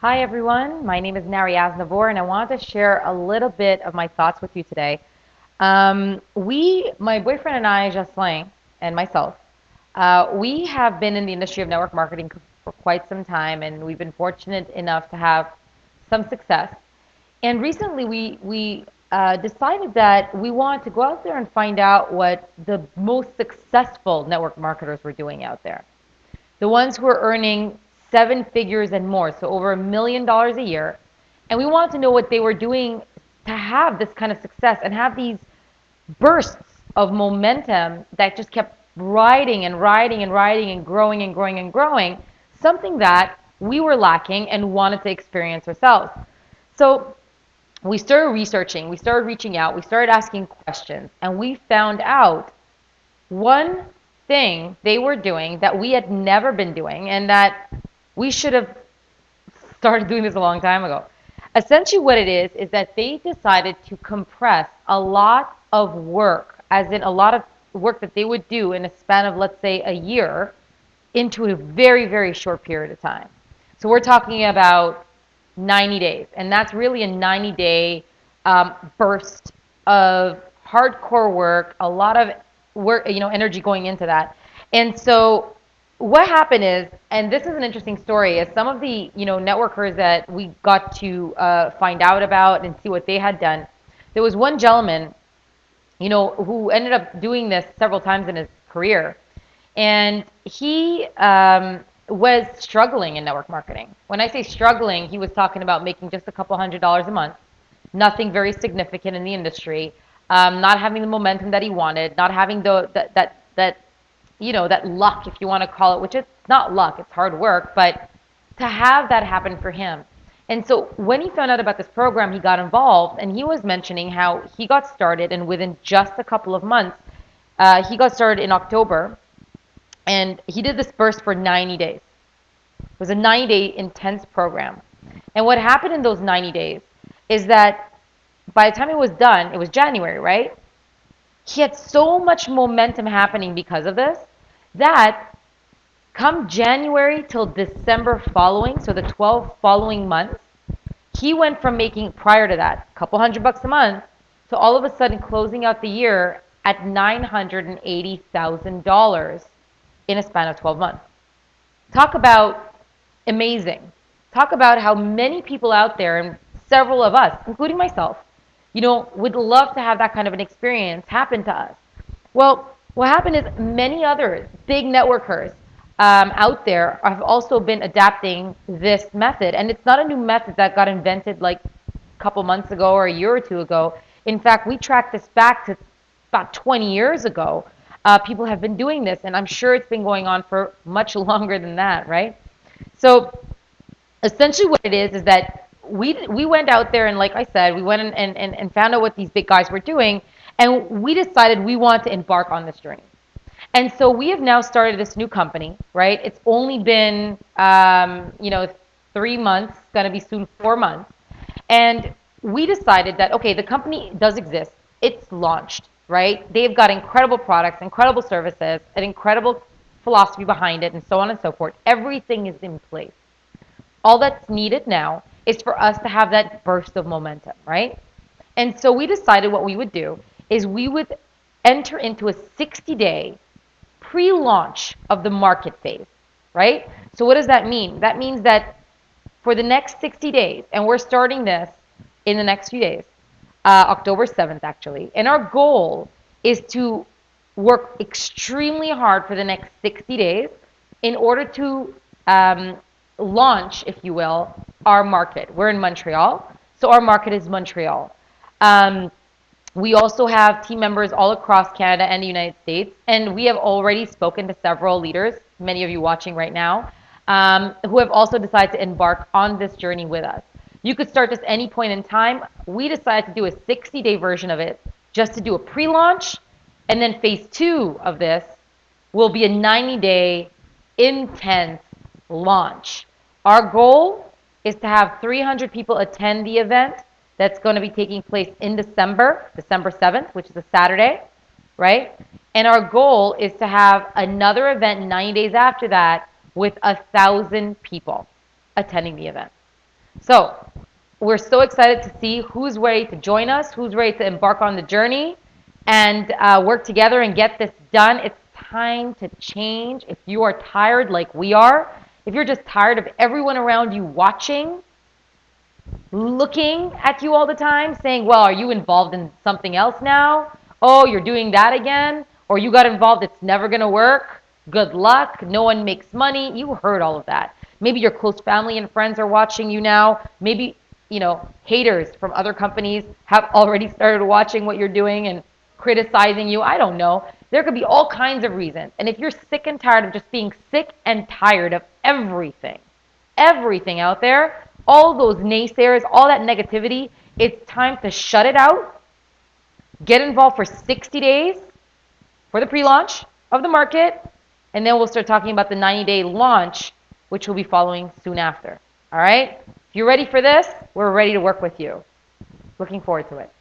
Hi everyone, my name is Nari Aznavour and I wanted to share a little bit of my thoughts with you today. My boyfriend and I, Jocelyn, and myself, we have been in the industry of network marketing for quite some time and we've been fortunate enough to have some success. And recently we decided that we want to go out there and find out what the most successful network marketers were doing out there, the ones who are earning seven figures and more, so over $1 million a year. And we wanted to know what they were doing to have this kind of success and have these bursts of momentum that just kept riding and riding and riding and growing and growing and growing, something that we were lacking and wanted to experience ourselves. So we started researching, we started reaching out, we started asking questions, and we found out one thing they were doing that we had never been doing and that we should have started doing this a long time ago. Essentially, what it is that they decided to compress a lot of work, as in a lot of work that they would do in a span of, let's say, a year, into a very, very short period of time. So we're talking about 90 days, and that's really a 90-day burst of hardcore work, a lot of work, energy going into that. And so what happened is, and this is an interesting story, is some of the networkers that we got to find out about and see what they had done. There was one gentleman, who ended up doing this several times in his career, and he was struggling in network marketing. When I say struggling, he was talking about making just a couple $100s a month, nothing very significant in the industry, not having the momentum that he wanted, not having that luck, if you want to call it, which it's not luck, it's hard work, but to have that happen for him. And so when he found out about this program, he got involved, and he was mentioning how he got started, and within just a couple of months, he got started in October, and he did this burst for 90 days. It was a 90-day intense program. And what happened in those 90 days is that by the time it was done, it was January, right? He had so much momentum happening because of this that come January till December following, so the 12 following months, he went from making, prior to that, a couple $100 a month, to all of a sudden closing out the year at $980,000 in a span of 12 months. Talk about amazing. Talk about how many people out there, and several of us, including myself, would love to have that kind of an experience happen to us. Well, what happened is many other big networkers out there have also been adapting this method. And it's not a new method that got invented like a couple months ago or a year or two ago. In fact, we tracked this back to about 20 years ago. People have been doing this, and I'm sure it's been going on for much longer than that, right? So essentially what it is that we went out there, and like I said, we went and found out what these big guys were doing, and we decided we want to embark on this journey. And so we have now started this new company, right? It's only been 3 months, going to be soon 4 months. And we decided that, okay, the company does exist. It's launched, right? They've got incredible products, incredible services, an incredible philosophy behind it, and so on and so forth. Everything is in place. All that's needed now is for us to have that burst of momentum, right? And so we decided what we would do is we would enter into a 60-day pre-launch of the market phase, right? So what does that mean? That means that for the next 60 days, and we're starting this in the next few days, October 7th actually, and our goal is to work extremely hard for the next 60 days in order to launch, if you will, our market. We're in Montreal, so our market is Montreal. We also have team members all across Canada and the United States, and we have already spoken to several leaders, many of you watching right now, who have also decided to embark on this journey with us. You could start this any point in time. We decided to do a 60-day version of it, just to do a pre-launch, and then phase 2 of this will be a 90-day intense launch. Our goal is to have 300 people attend the event that's going to be taking place in December 7th, which is a Saturday, right? And our goal is to have another event 90 days after that with 1,000 people attending the event. So we're so excited to see who's ready to join us, who's ready to embark on the journey and work together and get this done. It's time to change. If you are tired like we are, if you're just tired of everyone around you watching, looking at you all the time, saying, well, are you involved in something else now? Oh, you're doing that again? Or you got involved, it's never going to work. Good luck. No one makes money. You heard all of that. Maybe your close family and friends are watching you now. Maybe, haters from other companies have already started watching what you're doing and criticizing you. I don't know. There could be all kinds of reasons. And if you're sick and tired of just being sick and tired of everything out there, all those naysayers, all that negativity, it's time to shut it out, get involved for 60 days for the pre-launch of the market, and then we'll start talking about the 90-day launch, which will be following soon after. All right? If you're ready for this, we're ready to work with you. Looking forward to it.